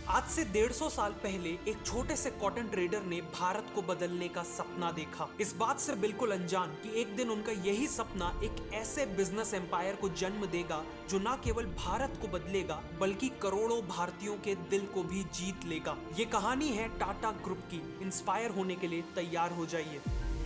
आज से 150 साल पहले एक छोटे से कॉटन ट्रेडर ने भारत को बदलने का सपना देखा। इस बात से बिल्कुल अनजान कि एक दिन उनका यही सपना एक ऐसे बिजनेस एम्पायर को जन्म देगा जो न केवल भारत को बदलेगा बल्कि करोड़ों भारतीयों के दिल को भी जीत लेगा। ये कहानी है टाटा ग्रुप की। इंस्पायर होने के लिए तैयार हो जाइए।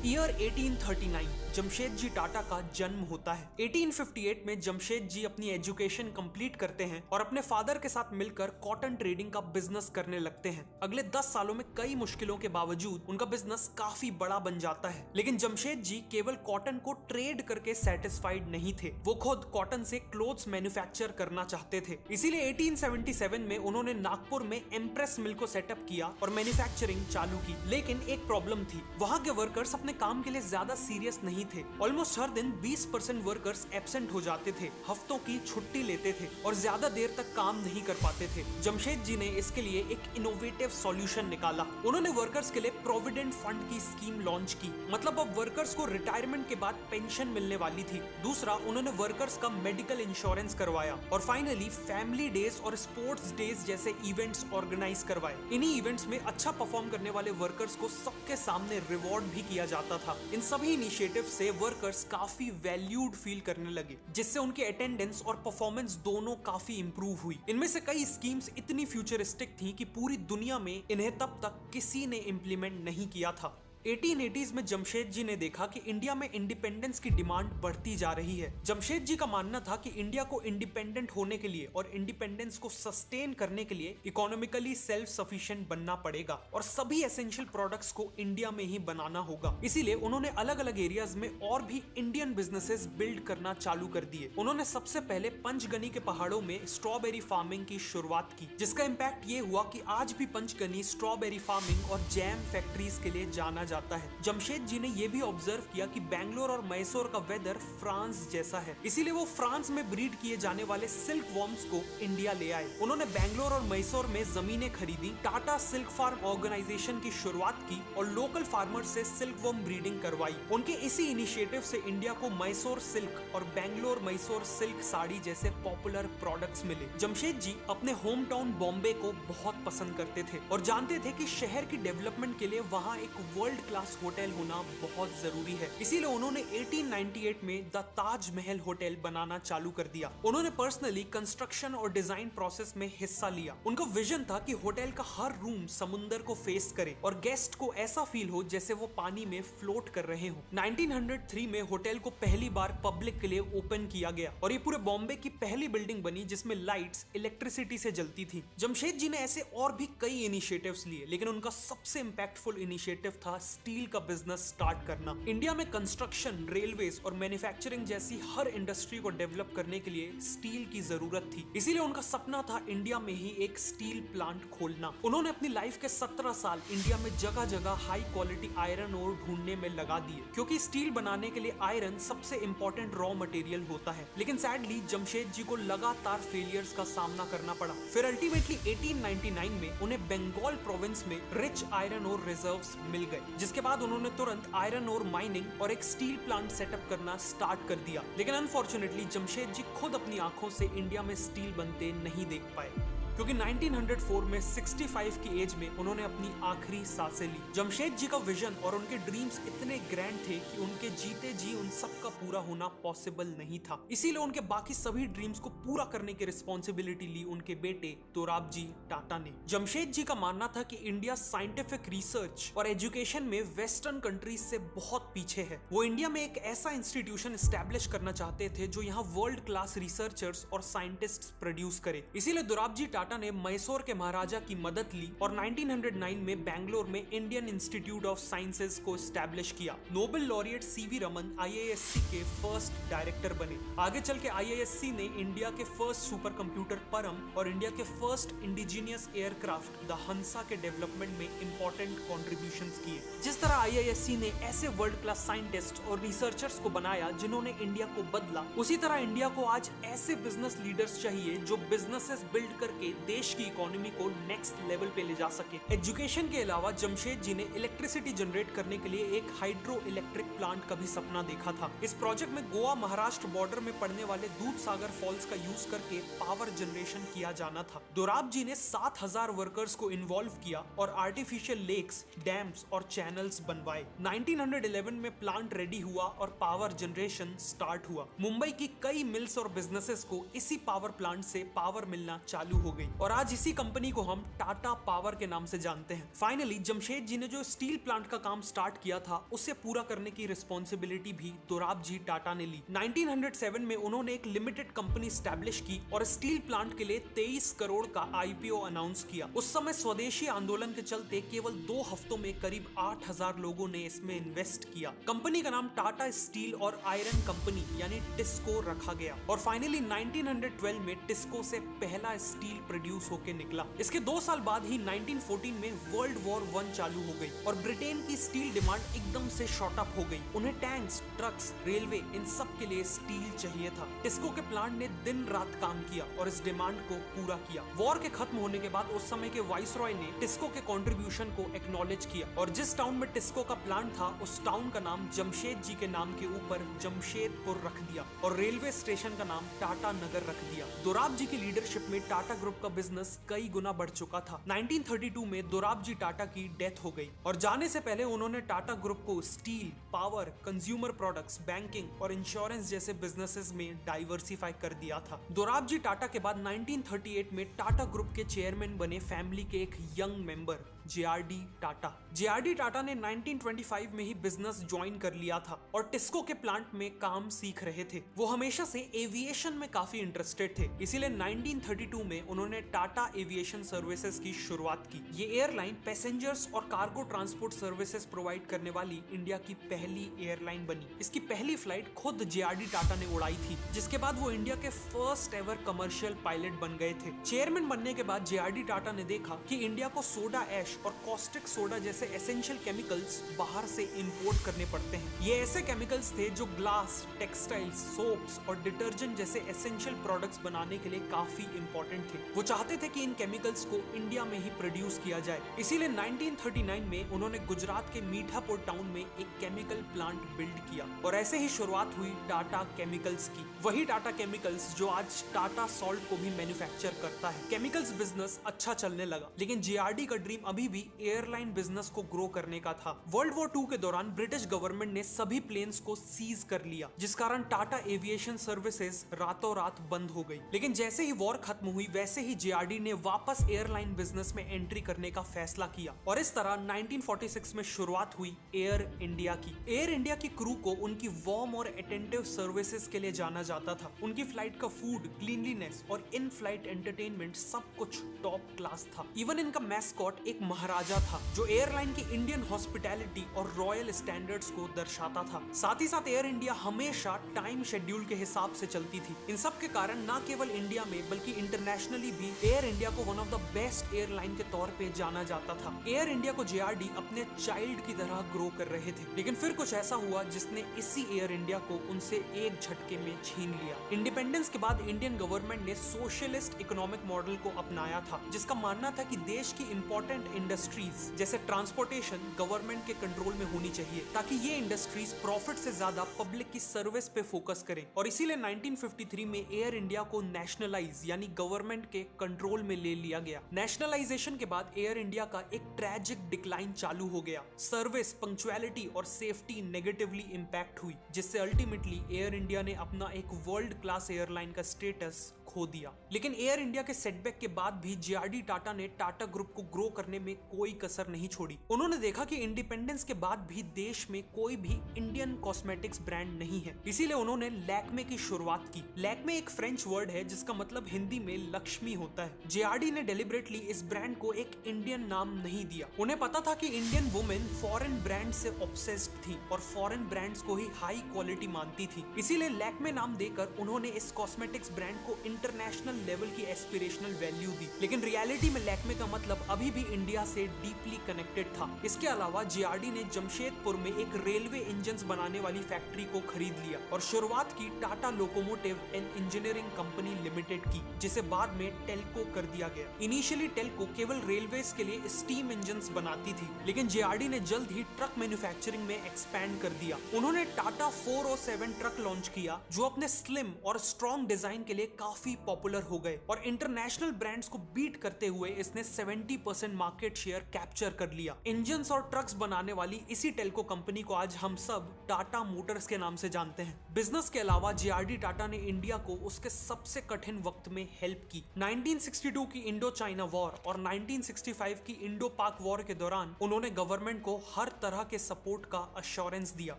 ईयर 1839 जमशेदजी टाटा का जन्म होता है। 1858 में जमशेद जी अपनी एजुकेशन कंप्लीट करते हैं और अपने फादर के साथ मिलकर कॉटन ट्रेडिंग का बिजनेस करने लगते हैं। अगले 10 सालों में कई मुश्किलों के बावजूद उनका बिजनेस काफी बड़ा बन जाता है। लेकिन जमशेद जी केवल कॉटन को ट्रेड करके सेटिस्फाइड नहीं थे, वो खुद कॉटन से क्लोथ्स मैन्युफैक्चर करना चाहते थे। इसीलिए 1877 में उन्होंने नागपुर में एम्प्रेस मिल को सेटअप किया और मैन्युफैक्चरिंग चालू की। लेकिन एक प्रॉब्लम थी, वहां के वर्कर्स अपने काम के लिए ज्यादा सीरियस नहीं थे। ऑलमोस्ट हर दिन 20% वर्कर्स एब्सेंट हो जाते थे, हफ्तों की छुट्टी लेते थे और ज्यादा देर तक काम नहीं कर पाते थे। जमशेद जी ने इसके लिए एक इनोवेटिव सॉल्यूशन निकाला। उन्होंने वर्कर्स के लिए प्रोविडेंट फंड की स्कीम लॉन्च की। मतलब अब वर्कर्स को रिटायरमेंट के बाद पेंशन मिलने वाली थी। दूसरा, उन्होंने वर्कर्स का मेडिकल इंश्योरेंस करवाया और फाइनली फैमिली डेज और स्पोर्ट्स डेज जैसे इवेंट्स ऑर्गेनाइज करवाए। इन्हीं इवेंट्स में अच्छा परफॉर्म करने वाले वर्कर्स को सबके सामने रिवॉर्ड भी किया जाता था। इन सभी इनिशिएटिव से वर्कर्स काफी वैल्यूड फील करने लगे, जिससे उनके अटेंडेंस और परफॉर्मेंस दोनों काफी इंप्रूव हुई। इनमें से कई स्कीम्स इतनी फ्यूचरिस्टिक थी कि पूरी दुनिया में इन्हें तब तक किसी ने इंप्लीमेंट नहीं किया था। 1880s में जमशेद जी ने देखा कि इंडिया में इंडिपेंडेंस की डिमांड बढ़ती जा रही है। जमशेद जी का मानना था कि इंडिया को इंडिपेंडेंट होने के लिए और इंडिपेंडेंस को सस्टेन करने के लिए इकोनॉमिकली सेल्फ सफिशिएंट बनना पड़ेगा और सभी एसेंशियल प्रोडक्ट्स को इंडिया में ही बनाना होगा। इसीलिए उन्होंने अलग अलग एरियाज में और भी इंडियन बिजनेसेस बिल्ड करना चालू कर दिए। उन्होंने सबसे पहले पंचगनी के पहाड़ों में स्ट्रॉबेरी फार्मिंग की शुरुआत की, जिसका इम्पैक्ट ये हुआ कि आज भी पंचगनी स्ट्रॉबेरी फार्मिंग और जैम फैक्ट्रीज के लिए जाना जाता है। जमशेद जी ने यह भी ऑब्जर्व किया कि बेंगलोर और मैसूर का वेदर फ्रांस जैसा है, इसीलिए वो फ्रांस में ब्रीड किए जाने वाले सिल्क वॉर्म्स को इंडिया ले आए। उन्होंने बेंगलोर और मैसूर में जमीनें खरीदी, टाटा सिल्क फार्म ऑर्गेनाइजेशन की शुरुआत की और लोकल फार्मर से सिल्क वॉर्म ब्रीडिंग करवाई। उनके इसी इनिशिएटिव से इंडिया को मैसूर सिल्क और बेंगलोर मैसूर सिल्क साड़ी जैसे पॉपुलर प्रोडक्ट्स मिले। जमशेद जी अपने होम टाउन बॉम्बे को बहुत पसंद करते थे और जानते थे कि शहर की डेवलपमेंट के लिए वहां एक वर्ल्ड क्लास होटल होना बहुत जरूरी है। इसीलिए उन्होंने 1898 में द ताज महल होटल बनाना चालू कर दिया। उन्होंने पर्सनली कंस्ट्रक्शन और डिजाइन प्रोसेस में हिस्सा लिया। उनका विजन था कि होटल का हर रूम समुंदर को फेस करे और गेस्ट को ऐसा फील हो जैसे वो पानी में फ्लोट कर रहे हो। 1903 में होटल को पहली बार पब्लिक के लिए ओपन किया गया और ये पूरे बॉम्बे की पहली बिल्डिंग बनी जिसमें लाइट्स इलेक्ट्रिसिटी से जलती थी। जमशेद जी ने ऐसे और भी कई इनिशिएटिव्स लिए, लेकिन उनका सबसे इंपैक्टफुल इनिशिएटिव था स्टील का बिजनेस स्टार्ट करना। इंडिया में कंस्ट्रक्शन, रेलवेज और मैन्युफैक्चरिंग जैसी हर इंडस्ट्री को डेवलप करने के लिए स्टील की जरूरत थी। इसीलिए उनका सपना था इंडिया में ही एक स्टील प्लांट खोलना। उन्होंने अपनी लाइफ के 17 साल इंडिया में जगह जगह हाई क्वालिटी आयरन ओर ढूंढने में लगा दिए, क्योंकि स्टील बनाने के लिए आयरन सबसे इंपॉर्टेंट रॉ मटेरियल होता है। लेकिन सैडली जमशेद जी को लगातार फेलियर्स का सामना करना पड़ा। फिर अल्टीमेटली 1899 में उन्हें बंगाल प्रोविंस में रिच आयरन ओर रिजर्व्स मिल गए, जिसके बाद उन्होंने तुरंत आयरन ओर माइनिंग और एक स्टील प्लांट सेटअप करना स्टार्ट कर दिया। लेकिन अनफॉर्चुनेटली जमशेद जी खुद अपनी आंखों से इंडिया में स्टील बनते नहीं देख पाए, क्योंकि 1904 में 65 की एज में उन्होंने अपनी आखिरी सांसें ली। जमशेद जी का विजन और उनके ड्रीम्स इतने ग्रैंड थे कि उनके जीते जी उन सब का पूरा होना पॉसिबल नहीं था। इसीलिए उनके बाकी सभी ड्रीम्स को पूरा करने की रिस्पॉन्सिबिलिटी ली उनके बेटे तोराबजी टाटा ने। जमशेद जी का मानना था कि इंडिया साइंटिफिक रिसर्च और एजुकेशन में वेस्टर्न कंट्रीज से बहुत पीछे है। वो इंडिया में एक ऐसा इंस्टीट्यूशन एस्टैब्लिश करना चाहते थे जो यहाँ वर्ल्ड क्लास रिसर्चर्स और साइंटिस्ट्स प्रोड्यूस करे। इसीलिए तोराबजी टाटा ने मैसूर के महाराजा की मदद ली और 1909 में बेंगलोर में इंडियन इंस्टीट्यूट ऑफ साइंसेज को एस्टैब्लिश किया। Nobel laureate CV Raman IISc के फर्स्ट डायरेक्टर बने। आगे चल के आईआईएससी ने इंडिया के फर्स्ट सुपर कंप्यूटर परम और इंडिया के फर्स्ट इंडिजीनियस एयरक्राफ्ट द हंसा के डेवलपमेंट में इंपॉर्टेंट कॉन्ट्रीब्यूशंस किए। जिस तरह आईआईएससी ने ऐसे वर्ल्ड क्लास साइंटिस्ट और रिसर्चर्स को बनाया जिन्होंने इंडिया को बदला, उसी तरह इंडिया को आज ऐसे बिजनेस लीडर्स चाहिए जो बिजनेसेस बिल्ड करके के देश की इकोनॉमी को नेक्स्ट लेवल पे ले जा सके। एजुकेशन के अलावा जमशेद जी ने इलेक्ट्रिसिटी जनरेट करने के लिए एक हाइड्रो इलेक्ट्रिक प्लांट का भी सपना देखा था। इस प्रोजेक्ट में गोवा महाराष्ट्र बॉर्डर में पड़ने वाले दूध सागर फॉल्स का यूज करके पावर जनरेशन किया जाना था। दोराब जी ने 7000 वर्कर्स को इन्वॉल्व किया और आर्टिफिशियल लेक्स, डैम्स और चैनल्स बनवाए। 1911 में प्लांट रेडी हुआ और पावर जनरेशन स्टार्ट हुआ। मुंबई की कई मिल्स और बिजनेसेस को इसी पावर प्लांट से पावर मिलना चालू हो गई और आज इसी कंपनी को हम टाटा पावर के नाम से जानते हैं। फाइनली जमशेद जी ने जो स्टील प्लांट का काम स्टार्ट किया था उसे पूरा करने की रिस्पॉन्सिबिलिटी भी दोराब जी टाटा ने ली। 1907 में उन्होंने एक लिमिटेड कंपनी स्टैब्लिश की और स्टील प्लांट के लिए 23 करोड़ का आईपीओ अनाउंस किया। उस समय स्वदेशी आंदोलन के चलते केवल 2 हफ्तों में करीब 8000 लोगों ने इसमें इन्वेस्ट किया। कंपनी का नाम टाटा स्टील और आयरन कंपनी यानी टिस्को रखा गया और फाइनली 1912 में टिस्को से पहला स्टील प्रोड्यूस होकर निकला। इसके 2 साल बाद ही 1914 में वर्ल्ड वॉर 1 चालू हो गई और ब्रिटेन की स्टील डिमांड एकदम से शॉर्ट अप हो गई। उन्हें टैंक्स, ट्रक्स, रेलवे इन सब के लिए स्टील चाहिए था। टिस्को के प्लांट ने दिन रात काम किया और इस डिमांड को पूरा किया। वॉर के खत्म होने के बाद उस समय के वाइसरॉय ने टिस्को के कंट्रीब्यूशन को एक्नॉलेज किया और जिस टाउन में टिस्को का प्लांट था उस टाउन का नाम जमशेद जी के नाम के ऊपर जमशेदपुर रख दिया और रेलवे स्टेशन का नाम टाटा नगर रख दिया। दोराब जी की लीडरशिप में टाटा ग्रुप का बिजनेस कई गुना बढ़ चुका था। 1932 में दोराब जी टाटा की डेथ हो गई और जाने से पहले उन्होंने टाटा ग्रुप को steel, power, consumer products, banking और इंश्योरेंस जैसे बिजनेसेस में डाइवर्सिफाई कर दिया था। दोराब जी टाटा के बाद 1938 में टाटा ग्रुप के चेयरमैन बने फैमिली के एक young member JRD Tata. JRD Tata ने 1925 में ही बिजनेस ज्वाइन कर लिया था और टिस्को के प्लांट में काम सीख रहे थे। वो हमेशा से एविएशन में काफी इंटरेस्टेड थे, इसीलिए 1932 में उन्होंने टाटा एविएशन सर्विसेज की शुरुआत की। ये एयरलाइन पैसेंजर्स और कार्गो ट्रांसपोर्ट सर्विसेज प्रोवाइड करने वाली इंडिया की पहली एयरलाइन बनी। इसकी पहली फ्लाइट खुद JRD टाटा ने उड़ाई थी, जिसके बाद वो इंडिया के फर्स्ट एवर कमर्शियल पायलट बन गए थे। चेयरमैन बनने के बाद JRD टाटा ने देखा कि इंडिया को सोडा ऐश और कॉस्टिक सोडा जैसे एसेंशियल केमिकल्स बाहर से इंपोर्ट करने पड़ते हैं। ये ऐसे केमिकल्स थे जो ग्लास, टेक्सटाइल्स, सोप्स और डिटर्जेंट जैसे एसेंशियल प्रोडक्ट्स बनाने के लिए काफी इंपॉर्टेंट थे। वो चाहते थे कि इन केमिकल्स को इंडिया में ही प्रोड्यूस किया जाए, इसीलिए 1939 में उन्होंने गुजरात के मीठापुर टाउन में एक केमिकल प्लांट बिल्ड किया और ऐसे ही शुरुआत हुई टाटा केमिकल्स की। वही टाटा केमिकल्स जो आज टाटा सॉल्ट को भी मैन्युफैक्चर करता है। केमिकल्स बिजनेस अच्छा चलने लगा, लेकिन JRD का ड्रीम अभी भी एयरलाइन बिजनेस को ग्रो करने का था। वर्ल्ड वॉर 2 के दौरान ब्रिटिश गवर्नमेंट ने सभी प्लेन्स को सीज कर लिया, जिस कारण टाटा एविएशन सर्विसेज रातों रात बंद हो गई। लेकिन जैसे ही वॉर खत्म हुई वैसे ही JRD ने वापस एयरलाइन बिजनेस में एंट्री करने का फैसला किया और इस तरह 1946 में शुरुआत हुई एयर इंडिया की। एयर इंडिया की क्रू को उनकी वार्म और अटेंटिव सर्विसेज के लिए जाना जाता था। उनकी फ्लाइट का फूड, क्लीनलीनेस और इन फ्लाइट एंटरटेनमेंट सब कुछ टॉप क्लास था। इवन इनका मैस्कॉट एक महाराजा था जो एयरलाइन की इंडियन हॉस्पिटैलिटी और रॉयल स्टैंडर्ड्स को दर्शाता था। साथ ही साथ एयर इंडिया हमेशा टाइम शेड्यूल के हिसाब से चलती थी। इन सब के कारण न केवल इंडिया में बल्कि इंटरनेशनली भी एयर इंडिया को one of the best airline के तौर पे जाना जाता था। एयर इंडिया को JRD अपने चाइल्ड की तरह ग्रो कर रहे थे, लेकिन फिर कुछ ऐसा हुआ जिसने इसी एयर इंडिया को उनसे एक झटके में छीन लिया। इंडिपेंडेंस के बाद इंडियन गवर्नमेंट ने सोशलिस्ट इकोनॉमिक मॉडल को अपनाया था, जिसका मानना था कि देश की इंपॉर्टेंट इंडस्ट्रीज जैसे ट्रांसपोर्टेशन गवर्नमेंट के कंट्रोल में होनी चाहिए, ताकि ये इंडस्ट्रीज प्रॉफिट से ज्यादा पब्लिक की सर्विस पे फोकस करें। और इसीलिए 1953 में एयर इंडिया को नेशनलाइज यानी गवर्नमेंट के कंट्रोल में ले लिया गया। नेशनलाइजेशन के बाद एयर इंडिया का एक ट्रैजिक डिक्लाइन चालू हो गया। सर्विस, पंक्चुअलिटी और सेफ्टी नेगेटिवली इंपैक्ट हुई, जिससे अल्टीमेटली एयर इंडिया ने अपना एक वर्ल्ड क्लास एयरलाइन का स्टेटस खो दिया। लेकिन एयर इंडिया के सेटबैक के बाद भी JRD टाटा ने टाटा ग्रुप को ग्रो करने में कोई कसर नहीं छोड़ी। उन्होंने देखा कि इंडिपेंडेंस के बाद भी देश में कोई भी इंडियन कॉस्मेटिक्स ब्रांड नहीं है, इसीलिए उन्होंने लैक्मे की शुरुआत की। लैक्मे एक फ्रेंच वर्ड है जिसका मतलब हिंदी में लक्ष्मी होता है। JRD ने डेलिबरेटली इस ब्रांड को एक इंडियन नाम नहीं दिया। उन्हें पता था कि इंडियन वुमेन फॉरेन ब्रांड से ऑब्सेस्ड थी और फॉरेन ब्रांड्स को ही हाई क्वालिटी मानती थी, इसीलिए लैक्मे नाम देकर उन्होंने इस कॉस्मेटिक्स ब्रांड को इंटरनेशनल लेवल की एस्पिरेशनल वैल्यू दी। लेकिन रियलिटी में लैक्मे का मतलब अभी भी इंडिया से डीपली कनेक्टेड था। इसके अलावा जेआरडी ने जमशेदपुर में एक रेलवे इंजन्स बनाने वाली फैक्ट्री को खरीद लिया और शुरुआत की Tata locomotive and engineering company limited की, जिसे बाद में टेल्को कर दिया गया। इनिशियली टेल्को केवल रेलवेज के लिए स्टीम इंजन्स बनाती थी, लेकिन जेआरडी ने जल्द ही ट्रक मैन्युफैक्चरिंग में एक्सपैंड कर दिया। उन्होंने टाटा 407 ट्रक लॉन्च किया, जो अपने स्लिम और स्ट्रॉन्ग डिजाइन के लिए काफी पॉपुलर हो गए और इंटरनेशनल ब्रांड्स को बीट करते हुए इसने 70% मार्केट शेयर कैप्चर कर लिया। इंजन्स और ट्रक्स बनाने वाली इसी टेल्को कंपनी को आज हम सब टाटा मोटर्स के नाम से जानते हैं। बिजनेस के अलावा जेआरडी टाटा ने इंडिया को उसके सबसे कठिन वक्त में हेल्प की। 1962 की इंडो चाइना वॉर और 1965 की इंडो पाक वॉर के दौरान उन्होंने गवर्नमेंट को हर तरह के सपोर्ट का अश्योरेंस दिया।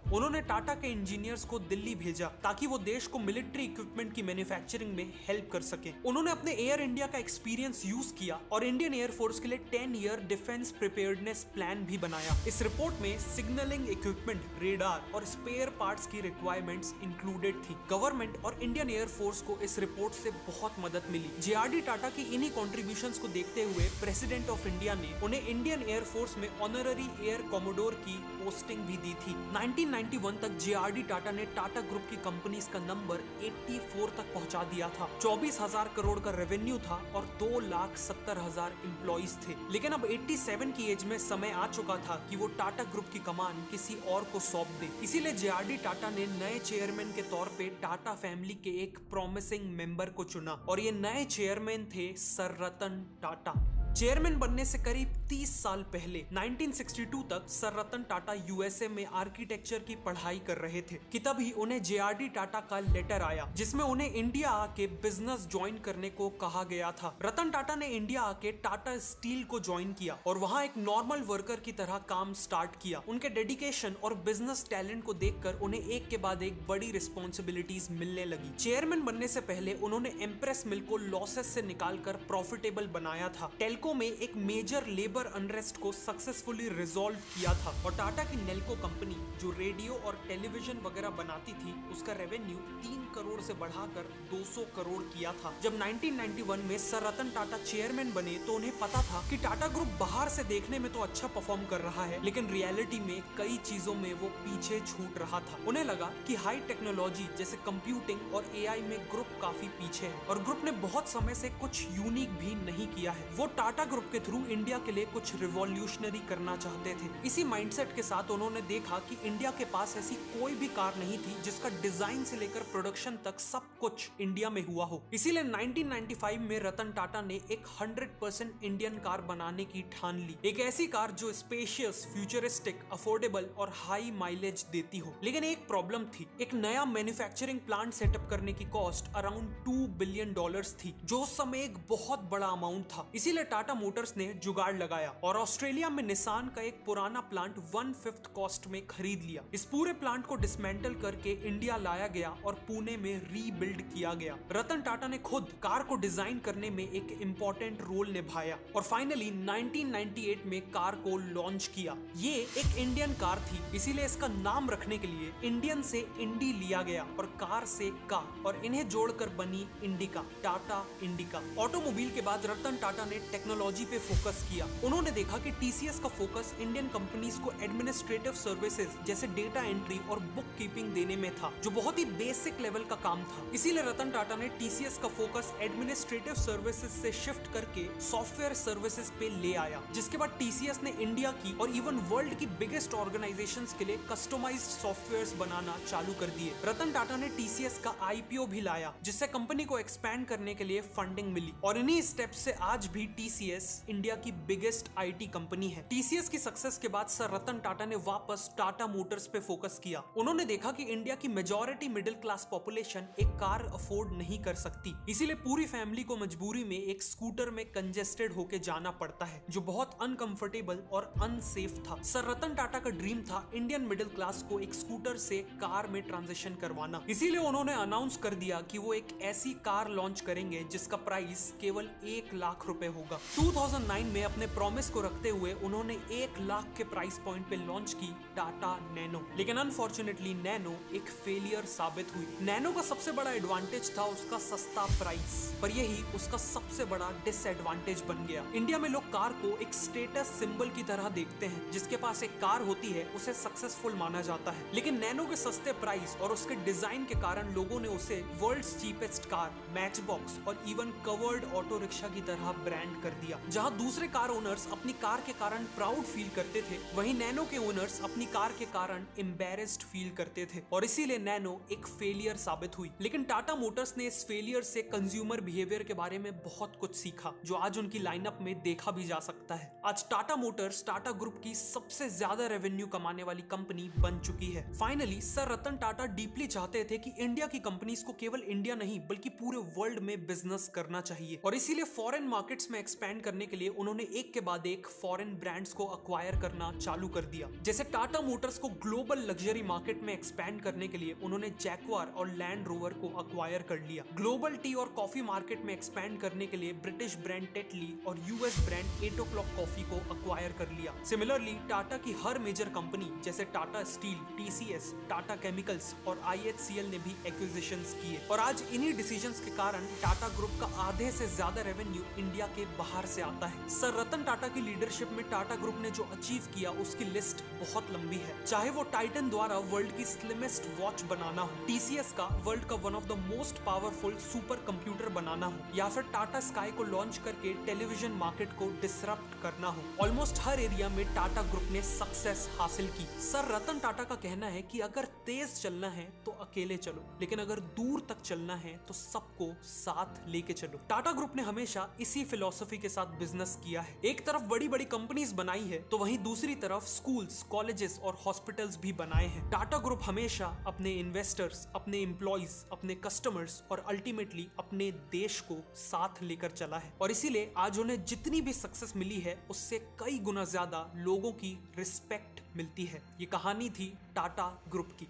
उन्होंने टाटा के इंजीनियर्स को दिल्ली भेजा ताकि वो देश को मिलिट्री इक्विपमेंट की मैन्युफैक्चरिंग में हेल्प कर सके। उन्होंने अपने एयर इंडिया का एक्सपीरियंस यूज किया और इंडियन एयरफोर्स के लिए 10 ईयर डिफेंस प्रिपेयर्डनेस प्लान भी बनाया। इस रिपोर्ट में सिग्नलिंग इक्विपमेंट, रेडार और स्पेयर पार्ट्स की रिक्वायरमेंट्स इंक्लूडेड थी। गवर्नमेंट और इंडियन एयरफोर्स को इस रिपोर्ट से बहुत मदद मिली। जेआरडी टाटा की इन्हीं कॉन्ट्रीब्यूशंस को देखते हुए प्रेसिडेंट ऑफ इंडिया ने उन्हें इंडियन एयरफोर्स में ऑनररी एयर कॉमोडोर की पोस्टिंग भी दी थी। 1991 तक जेआरडी टाटा ने टाटा ग्रुप की कंपनीज का नंबर 84 तक पहुंचा दिया था। 24,000 करोड़ का रेवेन्यू था और 2,70,000 एम्प्लॉइज थे। लेकिन अब 87 की एज में समय आ चुका था कि वो टाटा ग्रुप की कमान किसी और को सौंप दे। इसीलिए जेआरडी टाटा ने नए चेयरमैन के तौर पे टाटा फैमिली के एक प्रॉमिसिंग मेंबर को चुना और ये नए चेयरमैन थे सर रतन टाटा। चेयरमैन बनने से करीब 30 साल पहले 1962 तक सर रतन टाटा यूएसए में आर्किटेक्चर की पढ़ाई कर रहे थे कि तभी उन्हें जेआरडी टाटा का लेटर आया, जिसमें उन्हें इंडिया आके बिजनेस ज्वाइन करने को कहा गया था। रतन टाटा ने इंडिया आके टाटा स्टील को ज्वाइन किया और वहां एक नॉर्मल वर्कर की तरह काम स्टार्ट किया। उनके डेडिकेशन और बिजनेस टैलेंट को देखकर उन्हें एक के बाद एक बड़ी रिस्पॉन्सिबिलिटीज मिलने लगी। चेयरमैन बनने से पहले उन्होंने एम्प्रेस मिल को लॉसेस से निकालकर प्रॉफिटेबल बनाया था। टेल्को में एक मेजर लेबर अनरेस्ट को सक्सेसफुली रिजॉल्व किया था और टाटा की नेल्को कंपनी जो रेडियो और टेलीविजन वगैरह बनाती थी, उसका रेवेन्यू 3 करोड़ से बढ़ाकर 200 करोड़ किया था। जब 1991 में सर रतन टाटा चेयरमैन बने तो उन्हें पता था कि टाटा ग्रुप बाहर से देखने में तो अच्छा परफॉर्म कर रहा है, लेकिन रियलिटी में कई चीजों में वो पीछे छूट रहा था। उन्हें लगा कि हाई टेक्नोलॉजी जैसे कंप्यूटिंग और एआई में ग्रुप काफी पीछे है और ग्रुप ने बहुत समय से कुछ यूनिक भी नहीं किया है। वो टाटा ग्रुप के थ्रू इंडिया के लिए कुछ रिवॉल्यूशनरी करना चाहते थे। इसी माइंडसेट के साथ उन्होंने देखा कि इंडिया के पास ऐसी कोई भी कार नहीं थी जिसका डिजाइन से लेकर प्रोडक्शन तक सब कुछ इंडिया में हुआ हो। इसीलिए 1995 में रतन टाटा ने एक 100% इंडियन कार बनाने की ठान ली। एक ऐसी कार जो स्पेशियस, फ्यूचरिस्टिक, अफोर्डेबल और हाई माइलेज देती हो। लेकिन एक प्रॉब्लम थी, एक नया मैन्युफैक्चरिंग प्लांट सेटअप करने की कॉस्ट अराउंड $2 बिलियन थी, जो उस समय एक बहुत बड़ा अमाउंट था। इसीलिए टाटा मोटर्स ने जुगाड़ लगाया और ऑस्ट्रेलिया में निसान का एक पुराना प्लांट 1/5 कॉस्ट में खरीद लिया। इस पूरे प्लांट को डिसमेंटल करके इंडिया लाया गया और पुणे में रीबिल्ड किया गया। रतन टाटा ने खुद कार को डिजाइन करने में एक इम्पोर्टेंट रोल निभाया और फाइनली 1998 में कार को लॉन्च किया। ये एक इंडियन कार थी, इसीलिए इसका नाम रखने के लिए इंडियन से इंडी लिया गया और कार से का, और इन्हें जोड़कर बनी इंडिका, टाटा इंडिका। ऑटोमोबाइल के बाद रतन टाटा ने टेक्नोलॉजी पे फोकस किया। उन्होंने देखा कि टीसीएस का फोकस इंडियन कंपनीज को एडमिनिस्ट्रेटिव सर्विसेज जैसे डेटा एंट्री और बुक कीपिंग देने में था, जो बहुत ही बेसिक लेवल का काम था। इसीलिए रतन टाटा ने टीसीएस का फोकस एडमिनिस्ट्रेटिव सर्विसेज से शिफ्ट करके सॉफ्टवेयर सर्विसेज पे ले आया, जिसके बाद टीसीएस ने इंडिया की और इवन वर्ल्ड की बिगेस्ट ऑर्गेनाइजेशंस के लिए कस्टमाइज्ड सॉफ्टवेयर्स बनाना चालू कर दिए। रतन टाटा ने टीसीएस का आईपीओ भी लाया, जिससे कंपनी को एक्सपैंड करने के लिए फंडिंग मिली और इन्हीं स्टेप्स से आज भी टीसीएस इंडिया की बिगेस्ट आईटी कंपनी है। टीसीएस की सक्सेस के बाद सर रतन टाटा ने वापस टाटा मोटर्स पे फोकस किया। उन्होंने देखा कि इंडिया की मेजॉरिटी मिडिल क्लास पॉपुलेशन एक कार अफोर्ड नहीं कर सकती, इसीलिए पूरी फैमिली को मजबूरी में एक स्कूटर में कंजेस्टेड होके जाना पड़ता है, जो बहुत अनकंफर्टेबल और अनसेफ था। सर रतन टाटा का ड्रीम था इंडियन मिडिल क्लास को एक स्कूटर से कार में ट्रांजिशन करवाना। इसीलिए उन्होंने अनाउंस कर दिया कि वो एक ऐसी कार लॉन्च करेंगे जिसका प्राइस केवल 1 लाख रुपए होगा। 2009 में अपने प्रॉमिस को रखते हुए उन्होंने 1 लाख के प्राइस पॉइंट पे लॉन्च की टाटा नैनो, लेकिन अनफॉर्चुनेटली नैनो एक फेलियर साबित हुई। नैनो का सबसे बड़ा एडवांटेज था उसका सस्ता प्राइस, पर यही उसका सबसे बड़ा डिसएडवांटेज बन गया। इंडिया में लोग कार को एक स्टेटस सिंबल की तरह देखते हैं, जिसके पास एक कार होती है उसे सक्सेसफुल माना जाता है। लेकिन नैनो के सस्ते प्राइस और उसके डिजाइन के कारण लोगों ने उसे world's cheapest car, match box और इवन कवर्ड ऑटो रिक्शा की तरह ब्रांड कर दिया। जहां दूसरे कार ओनर्स अपनी कार के कारण प्राउड फील करते थे, वहीं नैनो के ओनर्स अपनी कार के कारण एम्बैरेस्ड फील करते थे, और इसीलिए नैनो एक फेलियर साबित हुई। लेकिन टाटा मोटर्स ने इस फेलियर से कंज्यूमर बिहेवियर के बारे में बहुत कुछ सीखा, जो आज उनकी लाइनअप में देखा भी जा सकता है। आज टाटा मोटर्स टाटा ग्रुप की सबसे ज्यादा रेवेन्यू कमाने वाली कंपनी बन चुकी है। Finally sir Ratan Tata deeply चाहते थे कि इंडिया की कंपनीज को केवल इंडिया नहीं बल्कि पूरे वर्ल्ड में बिजनेस करना चाहिए, और इसीलिए फॉरेन मार्केट्स में एक्सपैंड करने के लिए उन्होंने एक के बाद एक फॉरेन ब्रांड्स को अक्वायर करना चालू कर दिया। जैसे टाटा मोटर्स को ग्लोबल लग्जरी मार्केट में एक्सपैंड करने के लिए उन्होंने जैगवार और लैंड रोवर को अक्वायर कर लिया। ग्लोबल टी और कॉफी मार्केट में एक्सपैंड करने के लिए ब्रिटिश ब्रांड टेटली और यूएस ब्रांड 8 o'clock कॉफी को अक्वायर कर लिया। सिमिलरली टाटा की हर मेजर कंपनी जैसे Tata steel, TCS, Tata chemicals और आईएचसीएल ने भी एक्विजिशंस किए, और आज इन्हीं डिसीजंस के कारण टाटा ग्रुप का आधे से ज्यादा रेवेन्यू इंडिया के बाहर से आता है। सर रतन टाटा की लीडरशिप में टाटा ग्रुप ने जो अचीव किया उसकी लिस्ट बहुत लंबी है। चाहे वो टाइटन द्वारा वर्ल्ड की स्लिमेस्ट वॉच बनाना हो, टीसीएस का वर्ल्ड का one of the most powerful super computer बनाना हो, या फिर टाटा स्काई को लॉन्च करके टेलीविजन मार्केट को डिसरप्ट करना हो, ऑलमोस्ट हर एरिया में टाटा ग्रुप ने सक्सेस हासिल की। सर रतन टाटा का कहना है कि अगर तेज चलना है तो अकेले चलो, लेकिन अगर दूर तक चलना है तो सबको साथ लेके चलो। टाटा ग्रुप ने हमेशा इसी फिलॉसफी के साथ बिजनेस किया है। एक तरफ बड़ी बड़ी कंपनीज बनाई है तो वहीं दूसरी तरफ स्कूल्स, कॉलेजेस और हॉस्पिटल्स भी बनाए हैं। टाटा ग्रुप हमेशा अपने इन्वेस्टर्स, अपने एम्प्लॉइज, अपने कस्टमर्स और अल्टीमेटली अपने देश को साथ लेकर चला है, और इसीलिए आज उन्हें जितनी भी सक्सेस मिली है उससे कई गुना ज्यादा लोगों की रिस्पेक्ट मिलती है। ये कहानी थी टाटा ग्रुप की।